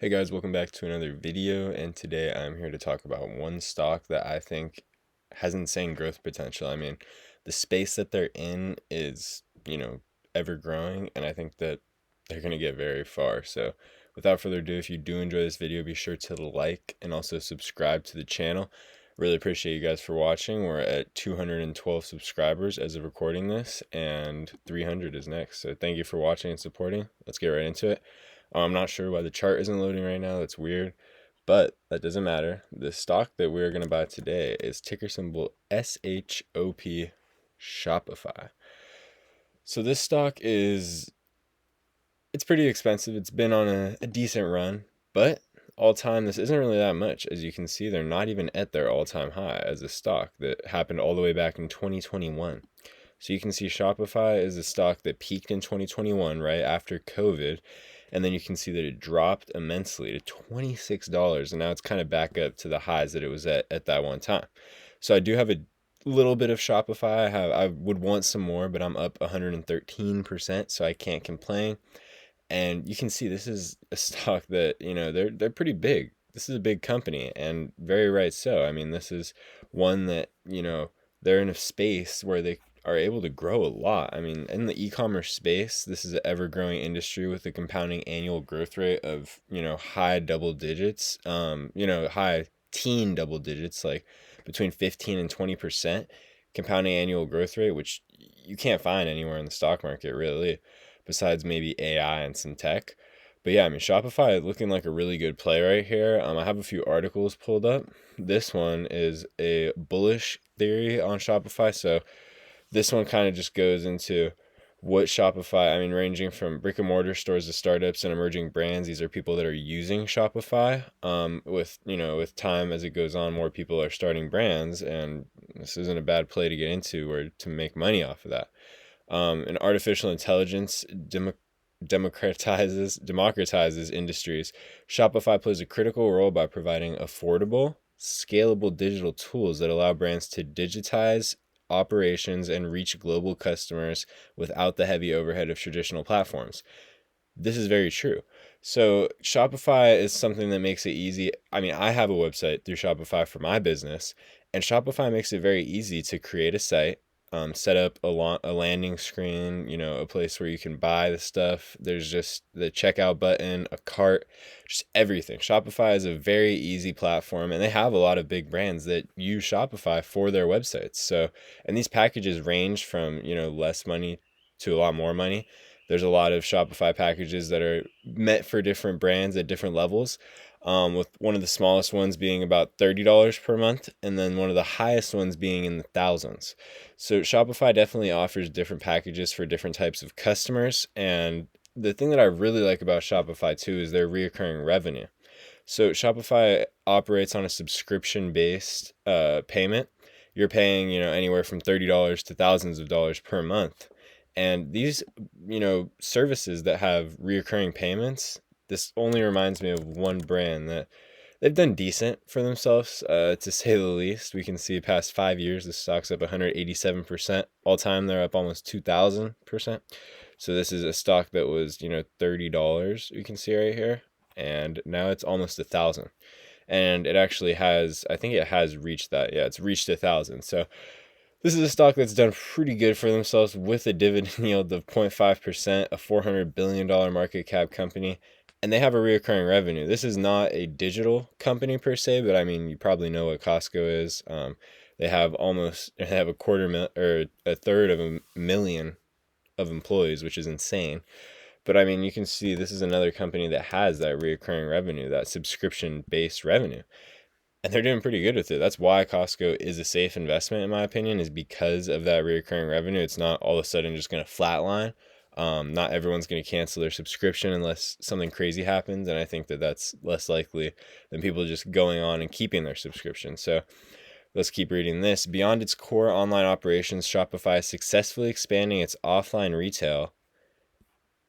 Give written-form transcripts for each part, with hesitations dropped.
Hey guys, welcome back to another video, and today I'm here to talk about one stock that I think has insane growth potential. I mean, the space that they're in is, ever growing, and I think that they're going to get very far. So, without further ado, if you do enjoy this video, be sure to like and also subscribe to the channel. Really appreciate you guys for watching. We're at 212 subscribers as of recording this, and 300 is next. So, thank you for watching and supporting. Let's get right into it. I'm not sure why the chart isn't loading right now. That's weird, but that doesn't matter. The stock that we're going to buy today is ticker symbol SHOP, Shopify. So this stock it's pretty expensive. It's been on a decent run, but all time, this isn't really that much. As you can see, they're not even at their all-time high as a stock that happened all the way back in 2021. So you can see Shopify is a stock that peaked in 2021, right after COVID. And then you can see that it dropped immensely to $26. And now it's kind of back up to the highs that it was at that one time. So I do have a little bit of Shopify. I would want some more, but I'm up 113%, so I can't complain. And you can see this is a stock that, they're pretty big. This is a big company, and very right so. I mean, this is one that, they're in a space where they are able to grow a lot. I mean, in the e-commerce space, this is an ever-growing industry with a compounding annual growth rate of, high double digits, high teen double digits, like between 15 and 20% compounding annual growth rate, which you can't find anywhere in the stock market, really, besides maybe AI and some tech. But yeah, I mean, Shopify looking like a really good play right here. I have a few articles pulled up. This one is a bullish theory on Shopify. So this one kind of just goes into what Shopify, I mean, ranging from brick and mortar stores to startups and emerging brands. These are people that are using Shopify. With time as it goes on, more people are starting brands, and this isn't a bad play to get into or to make money off of that. And artificial intelligence democratizes industries. Shopify plays a critical role by providing affordable, scalable digital tools that allow brands to digitize operations and reach global customers without the heavy overhead of traditional platforms. This is very true. So Shopify is something that makes it easy. I mean, I have a website through Shopify for my business, and Shopify makes it very easy to create a site, set up a landing screen, a place where you can buy the stuff. There's just the checkout button, a cart, just everything. Shopify is a very easy platform, and they have a lot of big brands that use Shopify for their websites. So, and these packages range from, less money to a lot more money. There's a lot of Shopify packages that are meant for different brands at different levels, with one of the smallest ones being about $30 per month, and then one of the highest ones being in the thousands. So Shopify definitely offers different packages for different types of customers. And the thing that I really like about Shopify too is their recurring revenue. So Shopify operates on a subscription-based payment. You're paying, anywhere from $30 to thousands of dollars per month. And these, services that have reoccurring payments, this only reminds me of one brand that they've done decent for themselves, to say the least. We can see past 5 years, the stock's up 187%. All time, they're up almost 2,000%. So this is a stock that was, $30, you can see right here, and now it's almost 1,000. And it actually has, I think it has reached that. Yeah, it's reached 1,000. So this is a stock that's done pretty good for themselves with a dividend yield of 0.5%, a $400 billion market cap company, and they have a recurring revenue. This is not a digital company per se, but I mean, you probably know what Costco is. They have a third of a million of employees, which is insane. But I mean, you can see this is another company that has that recurring revenue, that subscription-based revenue. And they're doing pretty good with it. That's why Costco is a safe investment, in my opinion, is because of that recurring revenue. It's not all of a sudden just going to flatline. Not everyone's going to cancel their subscription unless something crazy happens. And I think that that's less likely than people just going on and keeping their subscription. So let's keep reading this. Beyond its core online operations, Shopify is successfully expanding its offline retail,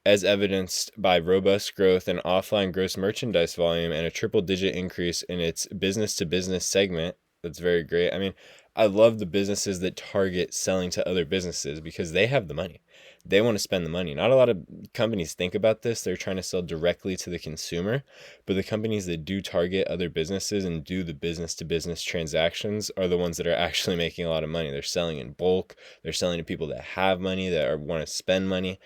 as evidenced by robust growth in offline gross merchandise volume and a triple-digit increase in its business-to-business segment. That's very great. I mean, I love the businesses that target selling to other businesses because they have the money. They want to spend the money. Not a lot of companies think about this. They're trying to sell directly to the consumer, but the companies that do target other businesses and do the business to business transactions are the ones that are actually making a lot of money. They're selling in bulk. They're selling to people that have money, that want to spend money.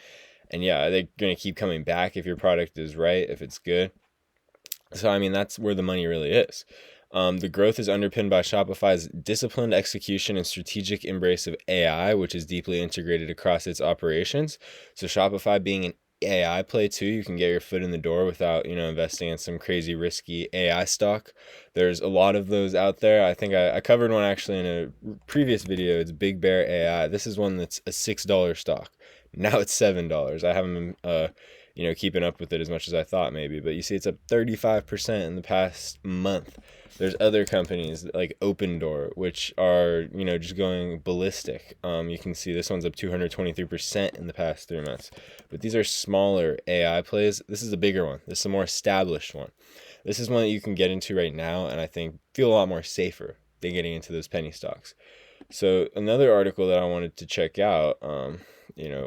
And yeah, they're going to keep coming back if your product is right, if it's good. So, I mean, that's where the money really is. The growth is underpinned by Shopify's disciplined execution and strategic embrace of AI, which is deeply integrated across its operations. So Shopify being an AI play too, you can get your foot in the door without, investing in some crazy risky AI stock. There's a lot of those out there. I think I covered one actually in a previous video. It's Big Bear AI. This is one that's a $6 stock. Now it's $7. I haven't been, keeping up with it as much as I thought maybe, but you see it's up 35% in the past month. There's other companies like Open Door, which are, just going ballistic. You can see this one's up 223% in the past 3 months. But these are smaller AI plays. This is a bigger one. This is a more established one. This is one that you can get into right now, and I think feel a lot more safer than getting into those penny stocks. So another article that I wanted to check out,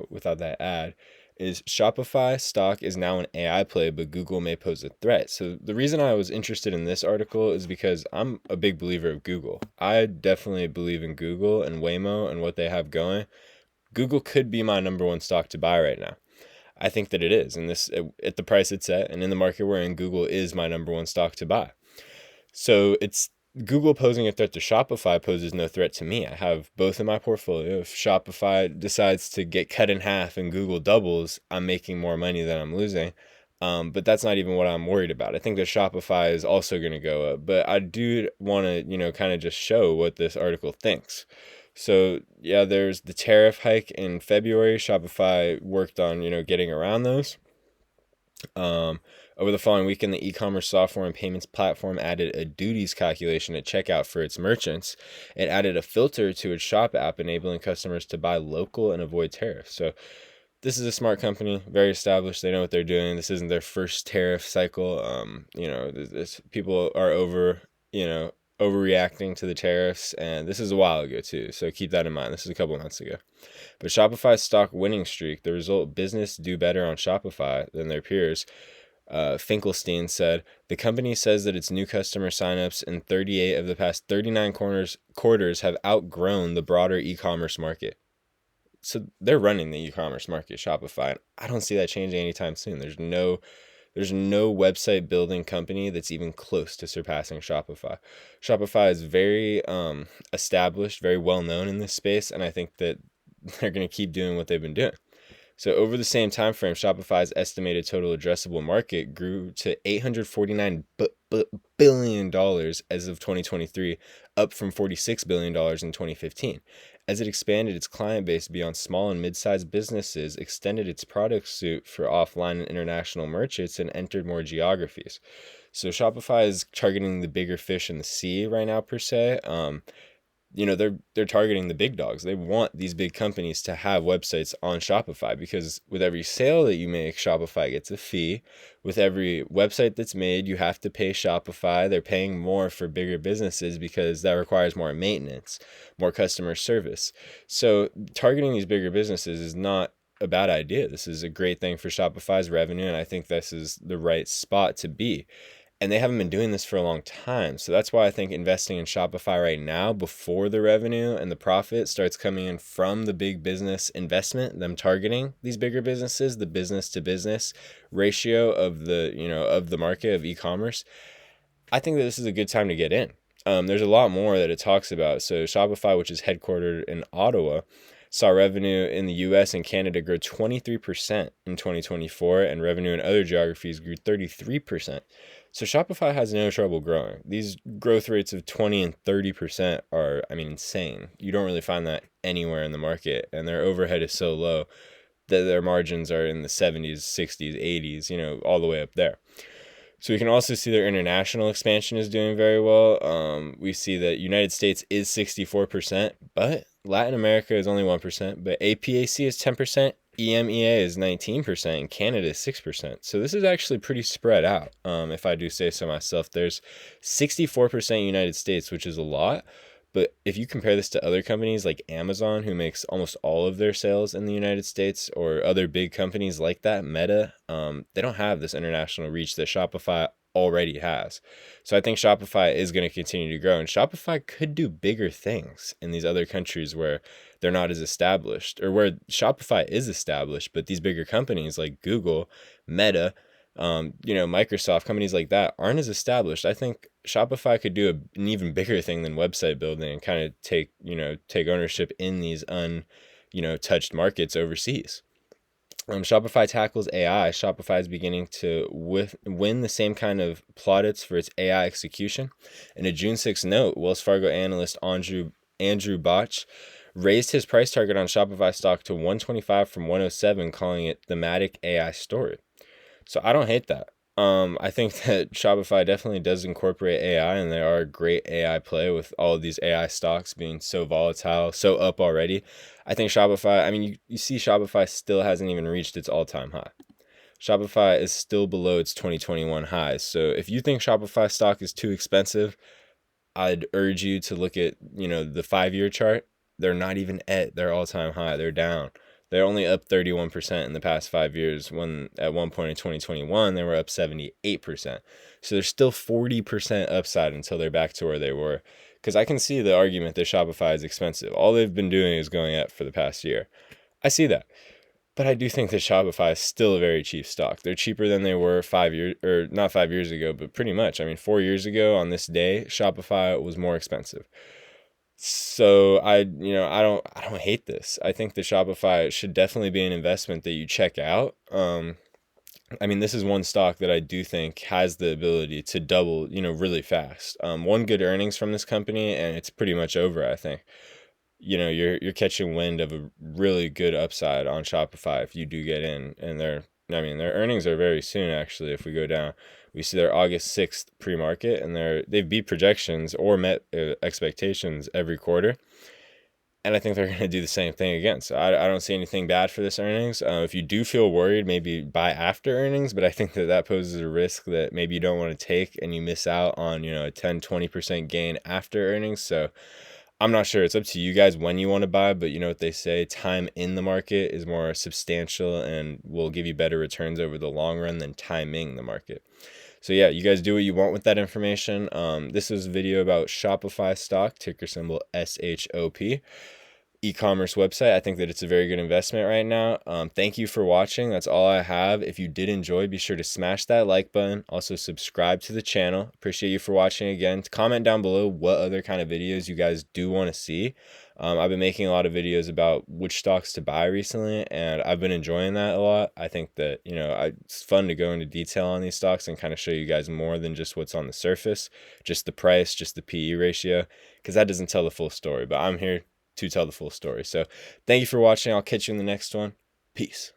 without that ad, is Shopify stock is now an AI play, but Google may pose a threat. So the reason I was interested in this article is because I'm a big believer of Google. I definitely believe in Google and Waymo and what they have going. Google could be my number one stock to buy right now. I think that it is, and this at the price it's at, and in the market we're in, Google is my number one stock to buy. So it's Google posing a threat to Shopify poses no threat to me. I have both in my portfolio. If Shopify decides to get cut in half and Google doubles, I'm making more money than I'm losing. But that's not even what I'm worried about. I think that Shopify is also going to go up. But I do want to, kind of just show what this article thinks. So yeah, there's the tariff hike in February. Shopify worked on, getting around those. Over the following weekend, the e-commerce software and payments platform added a duties calculation at checkout for its merchants. It added a filter to its shop app, enabling customers to buy local and avoid tariffs. So this is a smart company, very established. They know what they're doing. This isn't their first tariff cycle. People are overreacting to the tariffs, and this is a while ago too. So keep that in mind. This is a couple months ago. But Shopify's stock winning streak, the result, business do better on Shopify than their peers. Finkelstein said, the company says that its new customer signups in 38 of the past 39 quarters have outgrown the broader e-commerce market. So they're running the e-commerce market, Shopify. I don't see that changing anytime soon. There's no website building company that's even close to surpassing Shopify. Shopify is very established, very well known in this space, and I think that they're going to keep doing what they've been doing. So over the same time frame, Shopify's estimated total addressable market grew to $849 billion as of 2023, up from $46 billion in 2015. As it expanded its client base beyond small and mid-sized businesses, extended its product suite for offline and international merchants, and entered more geographies. So Shopify is targeting the bigger fish in the sea right now, per se. They're targeting the big dogs. They want these big companies to have websites on Shopify, because with every sale that you make, Shopify gets a fee. With every website that's made, you have to pay Shopify. They're paying more for bigger businesses because that requires more maintenance, more customer service. So targeting these bigger businesses is not a bad idea. This is a great thing for Shopify's revenue, and I think this is the right spot to be. And they haven't been doing this for a long time. So that's why I think investing in Shopify right now, before the revenue and the profit starts coming in from the big business investment, them targeting these bigger businesses, the business to business ratio of the market of e-commerce, I think that this is a good time to get in. There's a lot more that it talks about. So Shopify, which is headquartered in Ottawa, saw revenue in the US and Canada grow 23% in 2024, and revenue in other geographies grew 33%. So Shopify has no trouble growing. These growth rates of 20 and 30% are, insane. You don't really find that anywhere in the market, and their overhead is so low that their margins are in the 70s, 60s, 80s, all the way up there. So we can also see their international expansion is doing very well. We see that United States is 64%, but Latin America is only 1%, but APAC is 10%, EMEA is 19%, and Canada is 6%. So this is actually pretty spread out, if I do say so myself. There's 64% United States, which is a lot, But if you compare this to other companies like Amazon, who makes almost all of their sales in the United States, or other big companies like that, Meta, they don't have this international reach that Shopify already has. So I think Shopify is going to continue to grow, and Shopify could do bigger things in these other countries where they're not as established, or where Shopify is established, but these bigger companies like Google, Meta, Microsoft, companies like that aren't as established. I think Shopify could do an even bigger thing than website building and kind of take ownership in these touched markets overseas. Shopify tackles AI. Shopify is beginning to win the same kind of plaudits for its AI execution. In a June 6th note, Wells Fargo analyst Andrew Botch raised his price target on Shopify stock to 125 from 107, calling it thematic AI story. So I don't hate that. I think that Shopify definitely does incorporate AI, and they are a great AI play with all of these AI stocks being so volatile, so up already. I think Shopify, I mean, you see Shopify still hasn't even reached its all-time high. Shopify is still below its 2021 highs. So if you think Shopify stock is too expensive, I'd urge you to look at, the 5-year chart. They're not even at their all-time high. They're down. They're only up 31% in the past 5 years, when at one point in 2021, they were up 78%. So there's still 40% upside until they're back to where they were. Because I can see the argument that Shopify is expensive. All they've been doing is going up for the past year. I see that. But I do think that Shopify is still a very cheap stock. They're cheaper than they were 5 years, or not 5 years ago, but pretty much. I mean, 4 years ago on this day, Shopify was more expensive. So I don't hate this. I think that Shopify should definitely be an investment that you check out. I mean, this is one stock that I do think has the ability to double, really fast. One good earnings from this company, and it's pretty much over, I think. You're catching wind of a really good upside on Shopify if you do get in. And their earnings are very soon, actually. If we go down, we see their August 6th pre-market, and they've beat projections or met expectations every quarter. And I think they're going to do the same thing again. So I don't see anything bad for this earnings. If you do feel worried, maybe buy after earnings, but I think that poses a risk that maybe you don't want to take, and you miss out on, a 10-20% gain after earnings. So I'm not sure. It's up to you guys when you want to buy, but you know what they say, time in the market is more substantial and will give you better returns over the long run than timing the market. So yeah, you guys do what you want with that information. This is a video about Shopify stock, ticker symbol SHOP. E-commerce website. I think that it's a very good investment right now. Thank you for watching. That's all I have. If you did enjoy, be sure to smash that like button. Also subscribe to the channel. Appreciate you for watching again. Comment down below what other kind of videos you guys do want to see. I've been making a lot of videos about which stocks to buy recently, and I've been enjoying that a lot. I think that, it's fun to go into detail on these stocks and kind of show you guys more than just what's on the surface, just the price, just the PE ratio, because that doesn't tell the full story. But I'm here to tell the full story. So thank you for watching. I'll catch you in the next one. Peace.